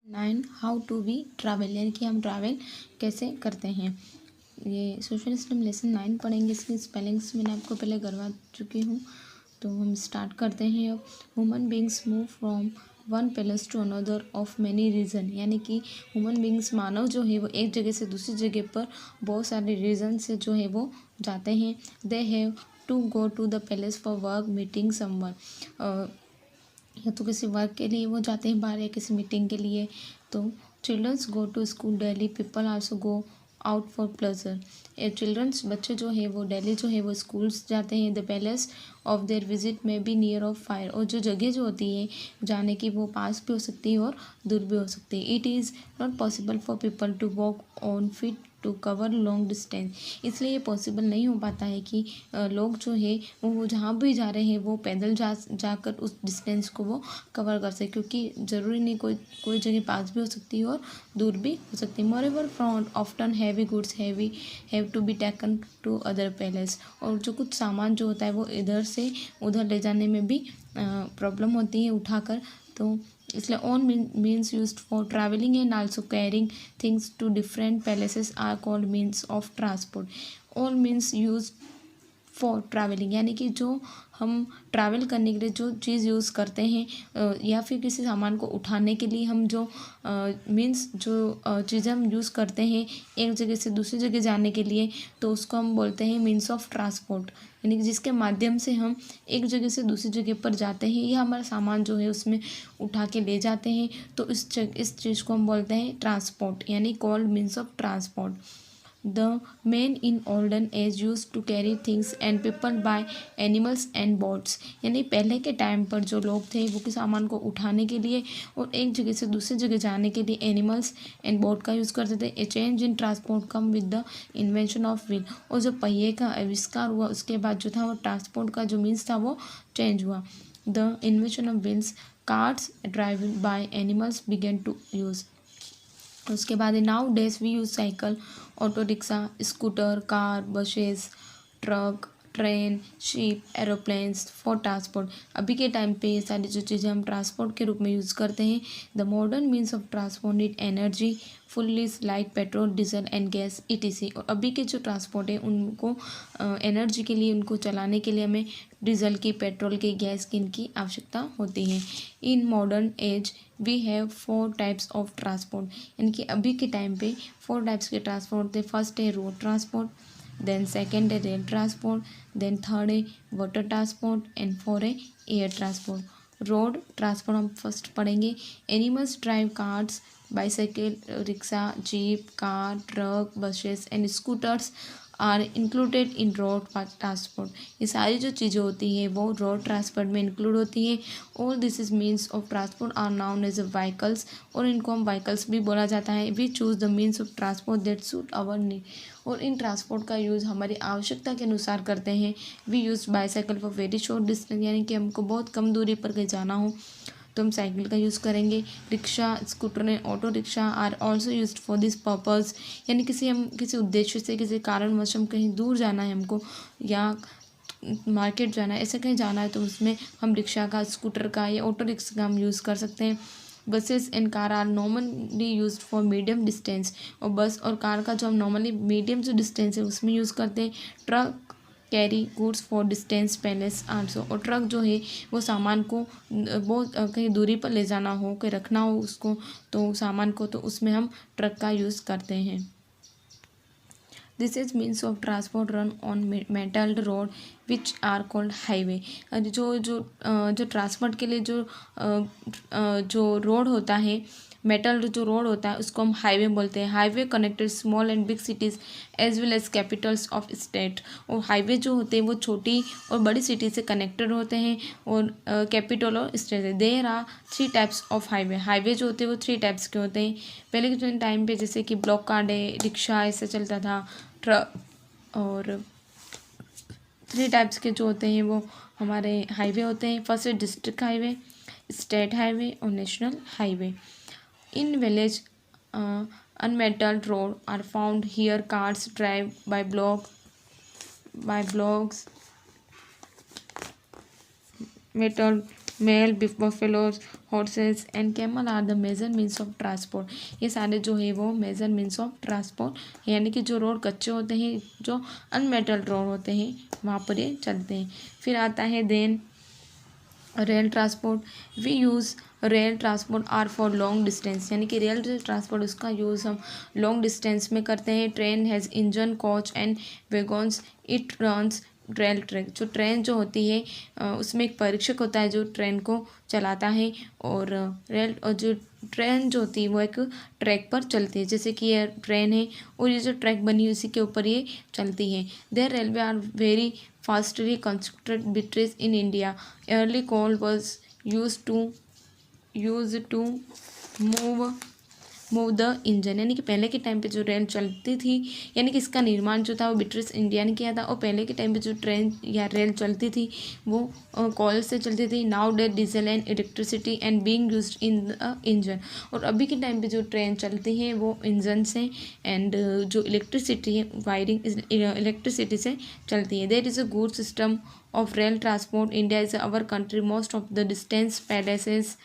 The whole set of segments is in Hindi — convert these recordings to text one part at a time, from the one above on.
9 हाउ टू बी ट्रैवल, यानी कि हम ट्रैवल कैसे करते हैं। ये सोशल सिस्टम लेसन 9 पढ़ेंगे। इसकी स्पेलिंग्स मैंने आपको पहले करवा चुकी हूँ, तो हम स्टार्ट करते हैं अब। Human beings move from one place to another of many reason, यानी कि ह्यूमन बींग्स मानव जो है वो एक जगह से दूसरी जगह पर बहुत सारे रीज़न से जो है वो जाते हैं। They have to go to the palace for work, meeting someone, या तो किसी वर्क के लिए वो जाते हैं बाहर या किसी मीटिंग के लिए। तो childrens go to school daily, people also go out for pleasure. Childrens बच्चे जो है वो डेली जो है वो स्कूल्स जाते हैं। The palace of their visit में बी नियर ऑफ फायर, और जो जगह जो होती है जाने की वो पास भी हो सकती है और दूर भी हो सकती है। It is not possible for people to walk on feet to cover long distance, इसलिए ये पॉसिबल नहीं हो पाता है कि लोग जो है वो जहाँ भी जा रहे हैं वो पैदल जाकर उस डिस्टेंस को वो कवर कर सके, क्योंकि ज़रूरी नहीं कोई जगह पास भी हो सकती है और दूर भी हो सकती है। Moreover from often heavy goods have to be taken to other palace, और जो कुछ सामान जो होता है वो इधर से उधर ले जाने में भी प्रॉब्लम होती है उठाकर। तो इसलिए on means used for travelling and also carrying things to different palaces are called means of transport. All means use for travelling, यानी कि जो हम ट्रैवल करने के लिए जो चीज़ यूज़ करते हैं या फिर किसी सामान को उठाने के लिए हम जो मीन्स जो चीज़ें हम यूज़ करते हैं एक जगह से दूसरी जगह जाने के लिए, तो उसको हम बोलते हैं मीन्स ऑफ ट्रांसपोर्ट, यानी कि जिसके माध्यम से हम एक जगह से दूसरी जगह पर जाते हैं या हमारा सामान जो है उसमें उठा के ले जाते हैं। तो इस चीज़ को हम बोलते हैं ट्रांसपोर्ट, यानी called means of transport. The men in olden age used to carry things and people by animals and boats, यानी पहले के टाइम पर जो लोग थे वो किस सामान को उठाने के लिए और एक जगह से दूसरी जगह जाने के लिए एनिमल्स एंड बोट का यूज़ करते थे। ए change in transport come with the invention of wheel, और जो पहिए का आविष्कार हुआ उसके बाद जो था वो ट्रांसपोर्ट का जो मीन्स था वो चेंज हुआ। The invention of wheels, cars driven by animals began to use. उसके बाद nowadays we use cycle, auto rickshaw, scooter, car, buses, truck, train, ship, aeroplanes for transport. अभी के टाइम पे ये सारी जो चीज़ें हम ट्रांसपोर्ट के रूप में यूज़ करते हैं। The modern means of transport need energy fully like petrol, diesel and gas ETC, और अभी के जो ट्रांसपोर्ट है उनको एनर्जी के लिए उनको चलाने के लिए हमें डीजल की, पेट्रोल की, गैस की इनकी आवश्यकता होती है। In modern age we have 4 types of transport, यानी कि अभी के टाइम पे 4 टाइप्स के ट्रांसपोर्ट थे। फर्स्ट है रोड ट्रांसपोर्ट, देन सेकेंड है रेल ट्रांसपोर्ट, देन थर्ड है वाटर ट्रांसपोर्ट एंड 4 है एयर ट्रांसपोर्ट। रोड ट्रांसपोर्ट हम फर्स्ट पढ़ेंगे। Animals drive cars, bicycle, rickshaw, jeep, car, truck, buses and scooters are included in road transport. ये सारी जो चीज़ें होती हैं वो रोड ट्रांसपोर्ट में इंक्लूड होती हैं। All this is means of transport are known as vehicles, और इनको हम व्हीकल्स भी बोला जाता है। We choose the means of transport that suit our need, और इन ट्रांसपोर्ट का यूज़ हमारी आवश्यकता के अनुसार करते हैं। We use bicycle for very short distance, यानी कि हमको बहुत कम दूरी पर कहीं जाना हो तो हम साइकिल का यूज़ करेंगे। Rickshaw, scooter and auto rickshaw are also used for this purpose, यानी किसी उद्देश्य से, किसी कारणवश हम कहीं दूर जाना है हमको, या मार्केट जाना है, ऐसे कहीं जाना है, तो उसमें हम रिक्शा का, स्कूटर का या ऑटो रिक्शा का हम यूज़ कर सकते हैं। Buses and car are normally used for medium distance, और बस और कार का जो हम नॉर्मली मीडियम जो डिस्टेंस है उसमें यूज़ करते हैं। Truck carry goods for distance palace also, और ट्रक जो है वो सामान को बहुत कहीं दूरी पर ले जाना हो, कहीं रखना हो उसको, तो सामान को, तो उसमें हम ट्रक का यूज़ करते हैं। This is means of transport run on metalled road which are called highway. जो ट्रांसपोर्ट के लिए जो रोड होता है, मेटल जो रोड होता है उसको हम हाईवे बोलते हैं। Highway connected small and big cities as well as capitals of state, और हाईवे जो होते हैं वो छोटी और बड़ी सिटी से कनेक्टेड होते हैं, और कैपिटल और स्टेट है। There are 3 types of highway. Highway जो होते हैं वो 3 टाइप्स के होते हैं। पहले के टाइम पे जैसे कि ब्लॉक कार्ड, रिक्शा ऐसे चलता था, ट्रक, और 3 टाइप्स के जो होते हैं वो हमारे हाईवे होते हैं। फर्स्ट है डिस्ट्रिक्ट हाईवे, स्टेट हाईवे और national highway. In village, unmetaled road are found here. Cars drive by blocks, metal mule, buffaloes, horses and camel are the major means of transport. ये सारे जो है वो मेजर मीन्स ऑफ ट्रांसपोर्ट, यानी कि जो रोड कच्चे होते हैं, जो अनमेटल्ड रोड होते हैं वहाँ पर ये चलते हैं। फिर आता है then rail transport. We use rail transport are for long distance, यानी कि रेल ट्रांसपोर्ट उसका यूज़ हम लॉन्ग डिस्टेंस में करते हैं। Train has engine, coach and wagons, it runs rail track. जो ट्रेन जो होती है उसमें एक परीक्षक होता है जो ट्रेन को चलाता है, और रेल और जो ट्रेन जो होती है वो एक ट्रैक पर चलती है, जैसे कि ये ट्रेन है और ये जो ट्रैक बनी है उसी के ऊपर ये चलती है। There railway are very fastly constructed bridges in India. Early coal was use to move the engine, यानी कि पहले के टाइम पे जो रेल चलती थी, यानी कि इसका निर्माण जो था वो ब्रिटिश इंडिया ने किया था। और पहले के टाइम पे जो ट्रेन या रेल चलती थी वो कोयल से चलती थी। Now date diesel and electricity and being used in the engine. और अभी के टाइम पे जो ट्रेन चलती है वो इंजन से एंड जो इलेक्ट्रिसिटी है वायरिंग इलेक्ट्रिसिटी से चलती है। There is a good system of rail transport. India is our country most of the distance palaces,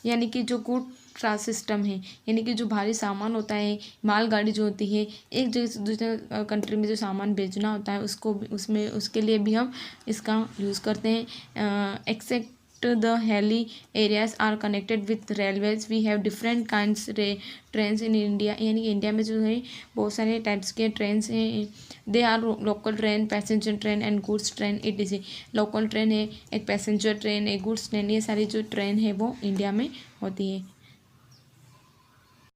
यानी कि जो गुड ट्रांस सिस्टम है, यानी कि जो भारी सामान होता है, मालगाड़ी जो होती है, एक जगह से दूसरे कंट्री में जो सामान भेजना होता है उसको उसमें उसके लिए भी हम इसका यूज़ करते हैं। Except the hilly areas are connected with railways. We have different kinds trains in India, यानी कि इंडिया में जो है बहुत सारे टाइप्स के ट्रेन्स हैं। They are local train, passenger train and goods train etc। Local train है, एक पैसेंजर ट्रेन, एक गुड्स ट्रेन, ये सारी जो ट्रेन है वो इंडिया में होती है।